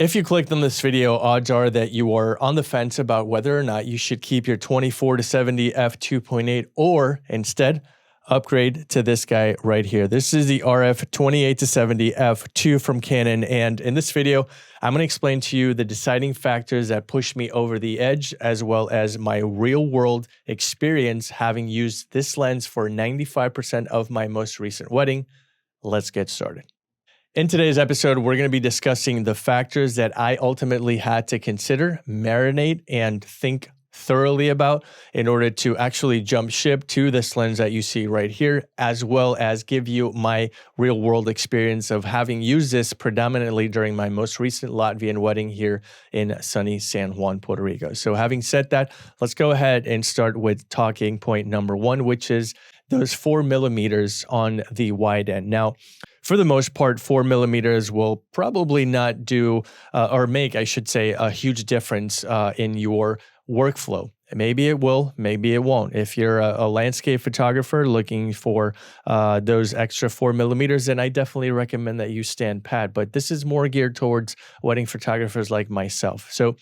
If you clicked on this video, odds are that you are on the fence about whether or not you should keep your 24-70 f2.8 or instead upgrade to this guy right here. This is the RF 28-70 f2 from Canon, and in this video, I'm going to explain to you the deciding factors that push me over the edge, as well as my real-world experience having used this lens for 95% of my most recent wedding. Let's get started. In today's episode, we're going to be discussing the factors that I ultimately had to consider, marinate, and think thoroughly about in order to actually jump ship to this lens that you see right here, as well as give you my real-world experience of having used this predominantly during my most recent Latvian wedding here in sunny San Juan, Puerto Rico. So having said that, let's go ahead and start with talking point number one, which is those 4mm on the wide end. Now, for the most part, 4mm will probably not do or make, I should say, a huge difference in your workflow. Maybe it will, maybe it won't. If you're a landscape photographer looking for those extra 4mm, then I definitely recommend that you stand pat. But this is more geared towards wedding photographers like myself. So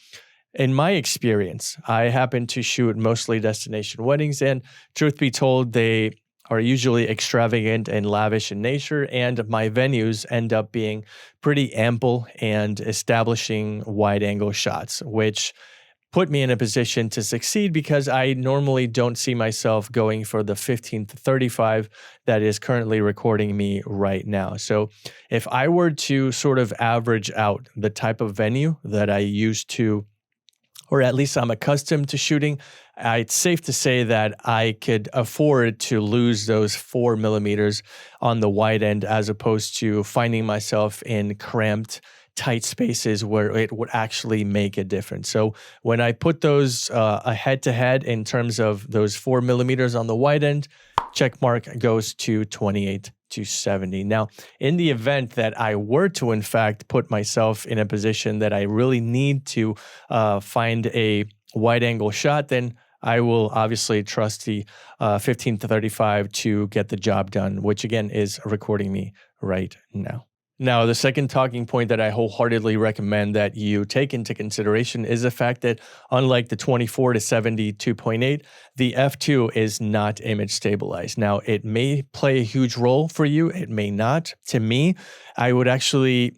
in my experience, I happen to shoot mostly destination weddings, and truth be told, they are usually extravagant and lavish in nature, and my venues end up being pretty ample and establishing wide-angle shots, which put me in a position to succeed because I normally don't see myself going for the 15-35 that is currently recording me right now. So if I were to sort of average out the type of venue that I used to, or at least I'm accustomed to shooting, it's safe to say that I could afford to lose those 4mm on the wide end as opposed to finding myself in cramped, tight spaces where it would actually make a difference. So when I put those head-to-head in terms of those 4mm on the wide end, check mark goes to 28-70. Now, in the event that I were to, in fact, put myself in a position that I really need to find a wide-angle shot, then I will obviously trust the 15-35 to get the job done, which again is recording me right now. Now, the second talking point that I wholeheartedly recommend that you take into consideration is the fact that unlike the 24-70 2.8, the f2 is not image stabilized. Now, it may play a huge role for you. It may not. To me, I would actually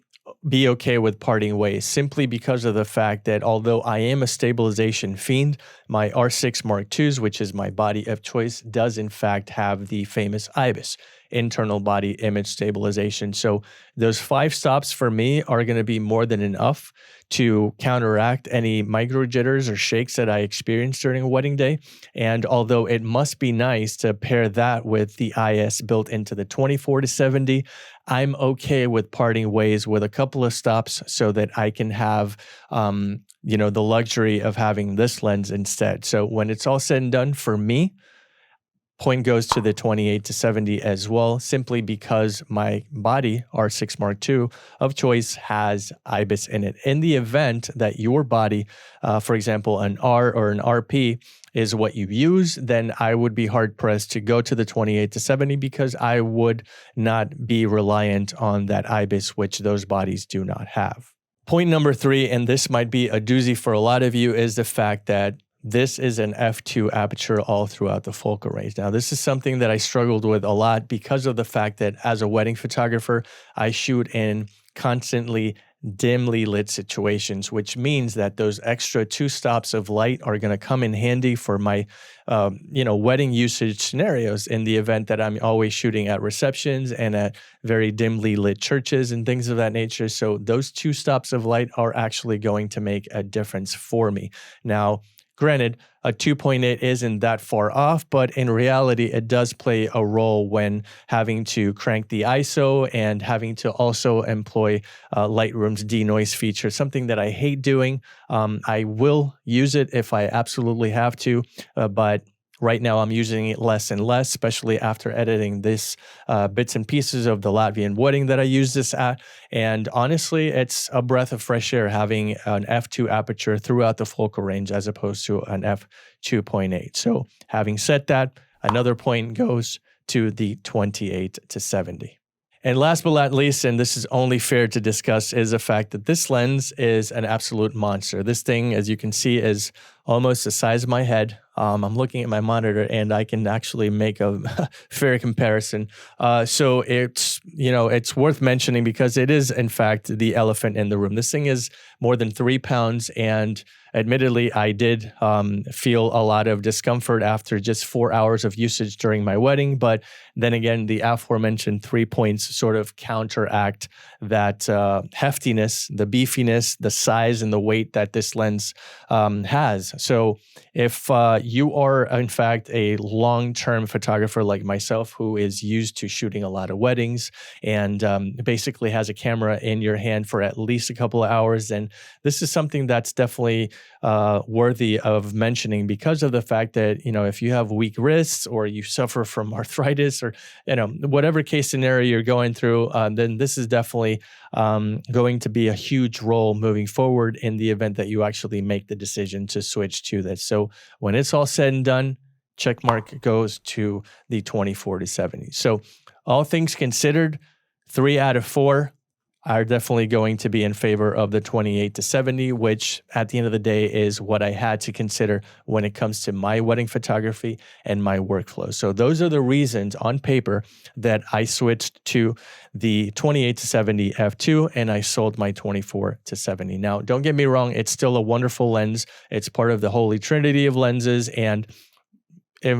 be okay with parting ways simply because of the fact that although I am a stabilization fiend, my R6 Mark IIs, which is my body of choice, does in fact have the famous IBIS, internal body image stabilization. So those 5 stops for me are going to be more than enough to counteract any micro jitters or shakes that I experience during a wedding day. And although it must be nice to pair that with the IS built into the 24-70, I'm okay with parting ways with a couple of stops so that I can have, the luxury of having this lens instead. So when it's all said and done for me, point goes to the 28-70 as well, simply because my body, R6 Mark II of choice, has IBIS in it. In the event that your body, for example, an R or an RP, is what you use, then I would be hard-pressed to go to the 28-70 because I would not be reliant on that IBIS, which those bodies do not have. Point number 3, and this might be a doozy for a lot of you, is the fact that this is an f2 aperture all throughout the focal range. Now, this is something that I struggled with a lot because of the fact that as a wedding photographer, I shoot in constantly dimly lit situations, which means that those extra 2 stops of light are going to come in handy for my, wedding usage scenarios in the event that I'm always shooting at receptions and at very dimly lit churches and things of that nature. So those 2 stops of light are actually going to make a difference for me. Now, granted, a 2.8 isn't that far off, but in reality, it does play a role when having to crank the ISO and having to also employ Lightroom's denoise feature, something that I hate doing. I will use it if I absolutely have to, but right now, I'm using it less and less, especially after editing this bits and pieces of the Latvian wedding that I use this at. And honestly, it's a breath of fresh air having an f2 aperture throughout the focal range as opposed to an f2.8. So having said that, another point goes to the 28-70. And last but not least, and this is only fair to discuss, is the fact that this lens is an absolute monster. This thing, as you can see, is almost the size of my head. I'm looking at my monitor and I can actually make a fair comparison. So it's worth mentioning because it is, in fact, the elephant in the room. This thing is more than 3 pounds, and admittedly, I did feel a lot of discomfort after just 4 hours of usage during my wedding. But then again, the aforementioned 3 points sort of counteract that heftiness, the beefiness, the size, and the weight that this lens has. So if you are, in fact, a long-term photographer like myself who is used to shooting a lot of weddings and basically has a camera in your hand for at least a couple of hours, then this is something that's definitely worthy of mentioning because of the fact that, if you have weak wrists or you suffer from arthritis or, whatever case scenario you're going through, then this is definitely going to be a huge role moving forward in the event that you actually make the decision to switch to this. So when it's all said and done, check mark goes to the 24-70. So all things considered, 3 out of 4 are definitely going to be in favor of the 28-70, which at the end of the day is what I had to consider when it comes to my wedding photography and my workflow. So those are the reasons on paper that I switched to the 28-70 f2 and I sold my 24-70. Now, don't get me wrong, it's still a wonderful lens. It's part of the holy trinity of lenses, and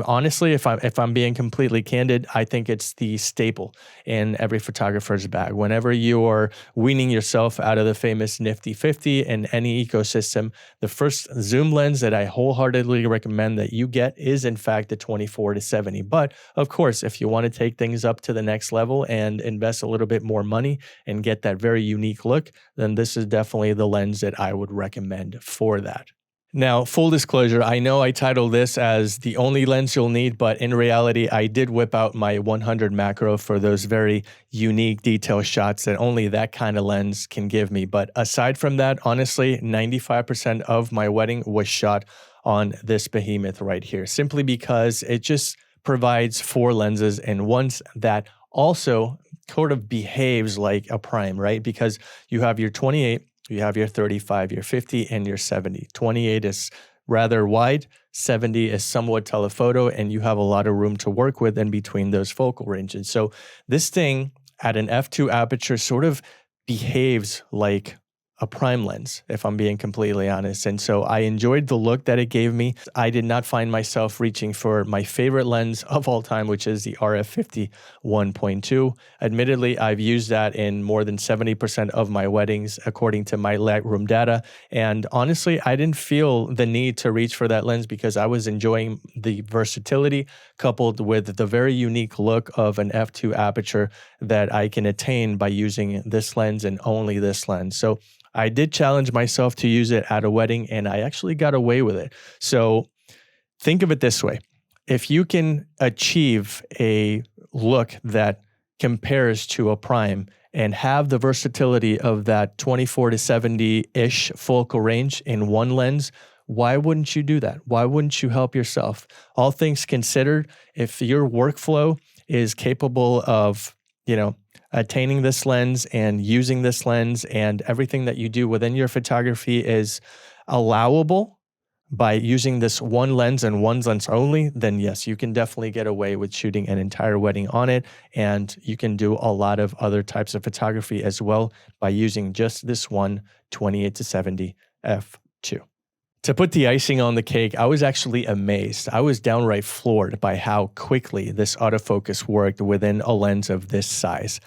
honestly, if I'm being completely candid, I think it's the staple in every photographer's bag. Whenever you are weaning yourself out of the famous nifty 50 in any ecosystem, the first zoom lens that I wholeheartedly recommend that you get is, in fact, the 24-70. But of course, if you want to take things up to the next level and invest a little bit more money and get that very unique look, then this is definitely the lens that I would recommend for that. Now, full disclosure, I know I titled this as the only lens you'll need, but in reality, I did whip out my 100 macro for those very unique detail shots that only that kind of lens can give me. But aside from that, honestly, 95% of my wedding was shot on this behemoth right here, simply because it just provides 4 lenses and ones that also sort of behaves like a prime, right? Because you have your 28, you have your 35, your 50, and your 70. 28 is rather wide, 70 is somewhat telephoto, and you have a lot of room to work with in between those focal ranges. So this thing at an f2 aperture sort of behaves like a prime lens, if I'm being completely honest. And so I enjoyed the look that it gave me. I did not find myself reaching for my favorite lens of all time, which is the RF50 1.2. Admittedly, I've used that in more than 70% of my weddings, according to my Lightroom data. And honestly, I didn't feel the need to reach for that lens because I was enjoying the versatility coupled with the very unique look of an f2 aperture that I can attain by using this lens and only this lens. So I did challenge myself to use it at a wedding, and I actually got away with it. So think of it this way. If you can achieve a look that compares to a prime and have the versatility of that 24-70-ish focal range in one lens, why wouldn't you do that? Why wouldn't you help yourself? All things considered, if your workflow is capable of, attaining this lens and using this lens, and everything that you do within your photography is allowable by using this one lens and one lens only, then yes, you can definitely get away with shooting an entire wedding on it. And you can do a lot of other types of photography as well by using just this one 28-70 f2. To put the icing on the cake, I was actually amazed. I was downright floored by how quickly this autofocus worked within a lens of this size.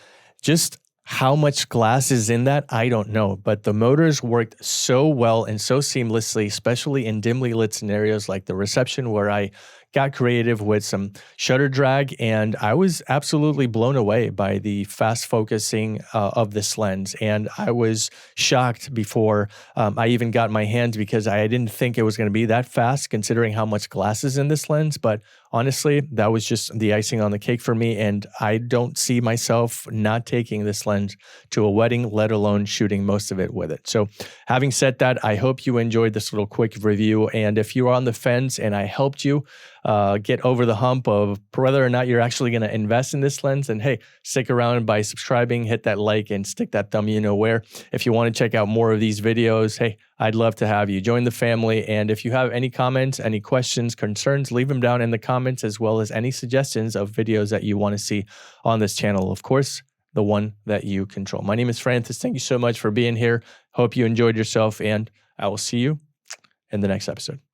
Just how much glass is in that, I don't know, but the motors worked so well and so seamlessly, especially in dimly lit scenarios like the reception where I got creative with some shutter drag, and I was absolutely blown away by the fast focusing of this lens. And I was shocked before I even got my hands because I didn't think it was going to be that fast considering how much glass is in this lens. But honestly, that was just the icing on the cake for me. And I don't see myself not taking this lens to a wedding, let alone shooting most of it with it. So having said that, I hope you enjoyed this little quick review. And if you're on the fence and I helped you, get over the hump of whether or not you're actually going to invest in this lens, and hey, stick around by subscribing, hit that like, and stick that thumb you know where. If you want to check out more of these videos, hey, I'd love to have you join the family. And if you have any comments, any questions, concerns, leave them down in the comments, as well as any suggestions of videos that you want to see on this channel. Of course, the one that you control. My name is Francis. Thank you so much for being here. Hope you enjoyed yourself, and I will see you in the next episode.